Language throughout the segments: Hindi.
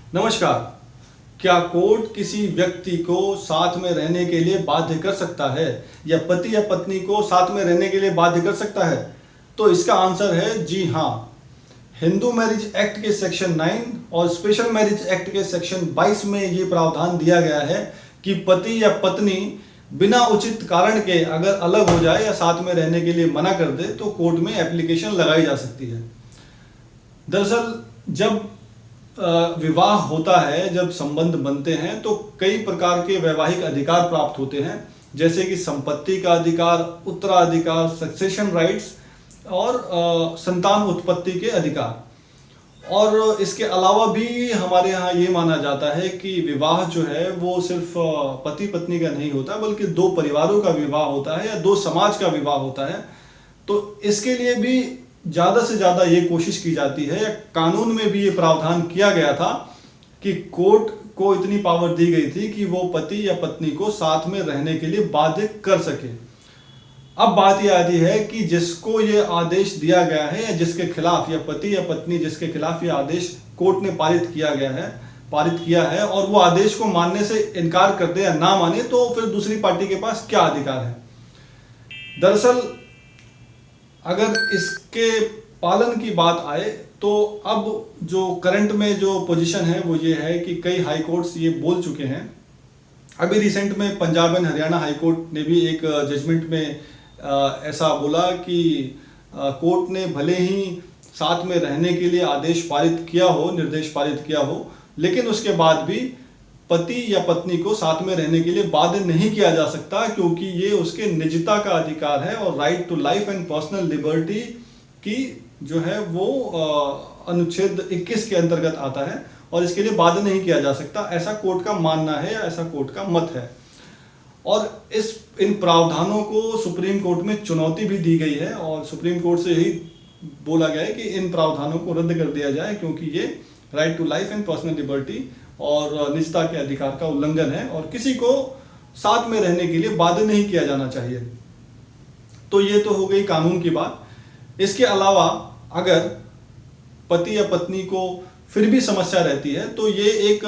नमस्कार। क्या कोर्ट किसी व्यक्ति को साथ में रहने के लिए बाध्य कर सकता है या पति या पत्नी को साथ में रहने के लिए बाध्य कर सकता है? तो इसका आंसर है जी हाँ। हिंदू मैरिज एक्ट के सेक्शन 9 और स्पेशल मैरिज एक्ट के सेक्शन 22 में ये प्रावधान दिया गया है कि पति या पत्नी बिना उचित कारण के अगर अलग हो जाए या साथ में रहने के लिए मना कर दे तो कोर्ट में एप्लीकेशन लगाई जा सकती है। दरअसल जब विवाह होता है, जब संबंध बनते हैं तो कई प्रकार के वैवाहिक अधिकार प्राप्त होते हैं, जैसे कि संपत्ति का अधिकार, उत्तराधिकार, सक्सेशन राइट्स और संतान उत्पत्ति के अधिकार। और इसके अलावा भी हमारे यहाँ ये माना जाता है कि विवाह जो है वो सिर्फ पति पत्नी का नहीं होता, बल्कि दो परिवारों का विवाह होता है या दो समाज का विवाह होता है। तो इसके लिए भी ज़्यादा से ज़्यादा ये कोशिश की जाती है, या कानून में भी ये प्रावधान किया गया था कि कोर्ट को इतनी पावर दी गई थी कि वो पति या पत्नी को साथ में रहने के लिए बाध्य कर सके। अब बात यह आती है कि जिसको ये आदेश दिया गया है या जिसके खिलाफ, या पति या पत्नी जिसके खिलाफ ये आदेश कोर्ट ने पारित किया है और वो आदेश को मानने से इनकार कर दे या ना माने, तो फिर दूसरी पार्टी के पास क्या अधिकार है? दरअसल अगर इसके पालन की बात आए तो अब जो करंट में जो पोजीशन है वो ये है कि कई हाई कोर्ट्स ये बोल चुके हैं। अभी रिसेंट में Punjab and Haryana high court ने भी एक जजमेंट में ऐसा बोला कि कोर्ट ने भले ही साथ में रहने के लिए आदेश पारित किया हो, निर्देश पारित किया हो, लेकिन उसके बाद भी पति या पत्नी को साथ में रहने के लिए बाध्य नहीं किया जा सकता, क्योंकि ये उसके निजता का अधिकार है और right to life and personal liberty की जो है वो अनुच्छेद 21 के अंतर्गत आता है और इसके लिए बाध्य नहीं किया जा सकता। ऐसा कोर्ट का मानना है या ऐसा कोर्ट का मत है। और इन प्रावधानों को सुप्रीम कोर्ट में चुनौती भी दी गई है और सुप्रीम कोर्ट से यही बोला गया है कि इन प्रावधानों को रद्द कर दिया जाए, क्योंकि ये right to life and personal liberty और निजता के अधिकार का उल्लंघन है और किसी को साथ में रहने के लिए बाध्य नहीं किया जाना चाहिए। तो ये तो हो गई कानून की बात। इसके अलावा अगर पति या पत्नी को फिर भी समस्या रहती है तो ये एक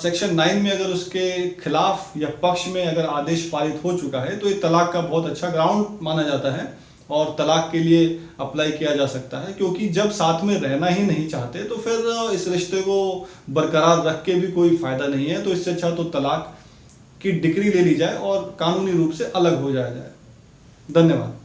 सेक्शन 9 में अगर उसके खिलाफ या पक्ष में अगर आदेश पारित हो चुका है तो ये तलाक का बहुत अच्छा ग्राउंड माना जाता है और तलाक के लिए अप्लाई किया जा सकता है, क्योंकि जब साथ में रहना ही नहीं चाहते तो फिर इस रिश्ते को बरकरार रख के भी कोई फायदा नहीं है। तो इससे अच्छा तो तलाक की डिक्री ले ली जाए और कानूनी रूप से अलग हो जाया जाए। धन्यवाद।